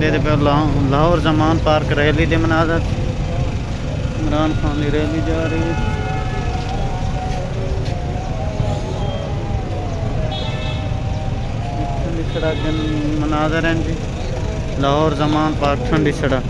दे पे Lahore Zaman park rally के मनाजर। इमरान खान की रैली जा रही है। ठंडी सड़क मनाजर हैं जी, लाहौर जमान पार्क ठंडी सड़क।